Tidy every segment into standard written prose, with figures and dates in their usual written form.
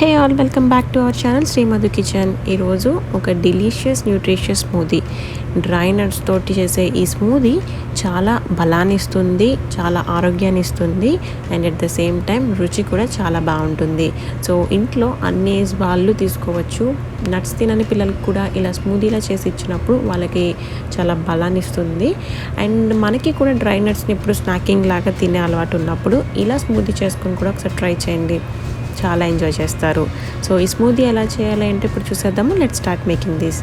Hey all, welcome back to our channel Srimadhu kitchen. ఈరోజు ఒక delicious nutritious smoothie, dry nuts తోటి చేసే ఈ స్మూదీ చాలా బలాన్ని ఇస్తుంది, చాలా ఆరోగ్యాన్ని ఇస్తుంది and at the same time రుచి కూడా చాలా బాగుంటుంది. సో ఇంట్లో అన్ని ఏజ్ వాళ్ళు తీసుకోవచ్చు. నట్స్ తినని పిల్లలకు కూడా ఇలా స్మూదీలా చేసి ఇచ్చినప్పుడు వాళ్ళకి చాలా బలాన్ని ఇస్తుంది. అండ్ మనకి కూడా డ్రై నట్స్ని ఇప్పుడు స్నాకింగ్ లాగా తినే అలవాటు ఉన్నప్పుడు ఇలా స్మూదీ చేసుకొని కూడా ఒకసారి ట్రై చేయండి, చాలా ఎంజాయ్ చేస్తారు. సో ఈ స్మూదీ ఎలా చేయాలి అంటే ఇప్పుడు చూసేద్దాము. Let start making this.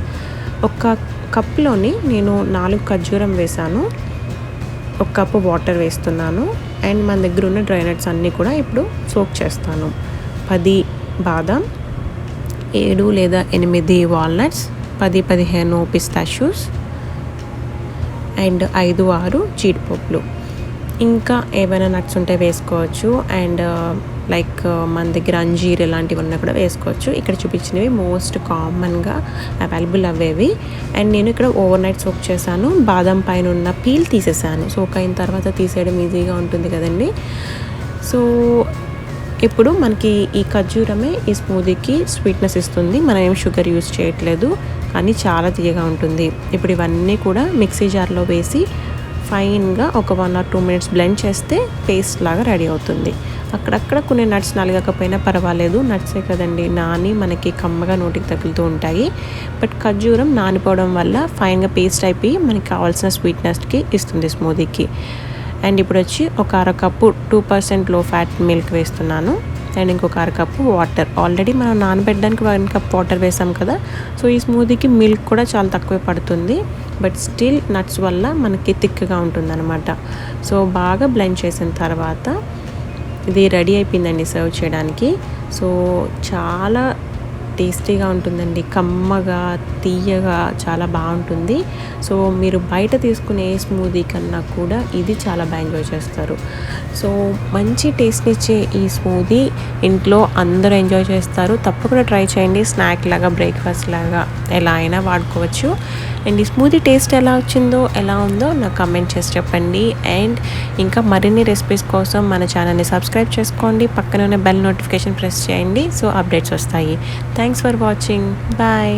ఒక కప్లోని నేను 4 ఖర్జూరం వేసాను, 1 కప్పు వాటర్ వేస్తున్నాను అండ్ మన దగ్గర ఉన్న డ్రై నట్స్ అన్నీ కూడా ఇప్పుడు సోక్ చేస్తాను. 10 బాదం, 7 లేదా 8 వాల్నట్స్, 10-15 పిస్తాష్యూస్ అండ్ 5-6 జీడిపప్పులు. ఇంకా ఏవైనా నట్స్ ఉంటే వేసుకోవచ్చు అండ్ లైక్ మన దగ్గర అంజీర్ ఇలాంటివన్నీ కూడా వేసుకోవచ్చు. ఇక్కడ చూపించినవి మోస్ట్ కామన్గా అవైలబుల్ అవేవి. అండ్ నేను ఇక్కడ ఓవర్ నైట్ సోక్ చేశాను. బాదం పైన ఉన్న పీల్ తీసేసాను. సోక్ అయిన తర్వాత తీసేయడం ఈజీగా ఉంటుంది కదండి. సో ఇప్పుడు మనకి ఈ ఖర్జూరమే ఈ స్మూదీకి స్వీట్నెస్ ఇస్తుంది. మనం ఏం షుగర్ యూజ్ చేయట్లేదు, కానీ చాలా తీయగా ఉంటుంది. ఇప్పుడు ఇవన్నీ కూడా మిక్సీ జార్లో వేసి ఫైన్గా ఒక 1 or 2 minutes బ్లెండ్ చేస్తే పేస్ట్ లాగా రెడీ అవుతుంది. అక్కడక్కడ కొన్ని నట్స్ నలగకపోయినా పర్వాలేదు, నట్సే కదండి, నాని మనకి కమ్మగా నోటికి తగులుతూ ఉంటాయి. బట్ ఖర్జూరం నానిపోవడం వల్ల ఫైన్గా పేస్ట్ అయిపోయి మనకి కావాల్సిన స్వీట్నెస్కి ఇస్తుంది స్మూదీకి. అండ్ ఇప్పుడు వచ్చి ఒక 1/2 కప్పు 2% లో ఫ్యాట్ మిల్క్ వేస్తున్నాను అండ్ ఇంకొక 1/2 కప్పు వాటర్. ఆల్రెడీ మనం నానబెట్టడానికి 1 కప్ వాటర్ వేసాం కదా. సో ఈ స్మూదీకి మిల్క్ కూడా చాలా తక్కువే పడుతుంది, బట్ స్టిల్ నట్స్ వల్ల మనకి థిక్గా ఉంటుందన్నమాట. సో బాగా బ్లెండ్ చేసిన తర్వాత ఇది రెడీ అయిపోయిందండి సర్వ్ చేయడానికి. సో చాలా టేస్టీగా ఉంటుందండి, కమ్మగా తీయగా చాలా బాగుంటుంది. సో మీరు బయట తీసుకునే స్మూదీ కన్నా కూడా ఇది చాలా బాగా ఎంజాయ్ చేస్తారు. సో మంచి టేస్ట్ ఇచ్చే ఈ స్మూదీ ఇంట్లో అందరూ ఎంజాయ్ చేస్తారు. తప్పకుండా ట్రై చేయండి. స్నాక్ లాగా, బ్రేక్ఫాస్ట్ లాగా ఎలా అయినా వాడుకోవచ్చు. అండ్ ఈ స్మూదీ టేస్ట్ ఎలా వచ్చిందో, ఎలా ఉందో నాకు కమెంట్ చేసి చెప్పండి. అండ్ ఇంకా మరిన్ని రెసిపీస్ కోసం మన ఛానల్ని సబ్స్క్రైబ్ చేసుకోండి, పక్కనే ఉన్న బెల్ నోటిఫికేషన్ ప్రెస్ చేయండి, సో అప్డేట్స్ వస్తాయి. Thanks for watching. బాయ్.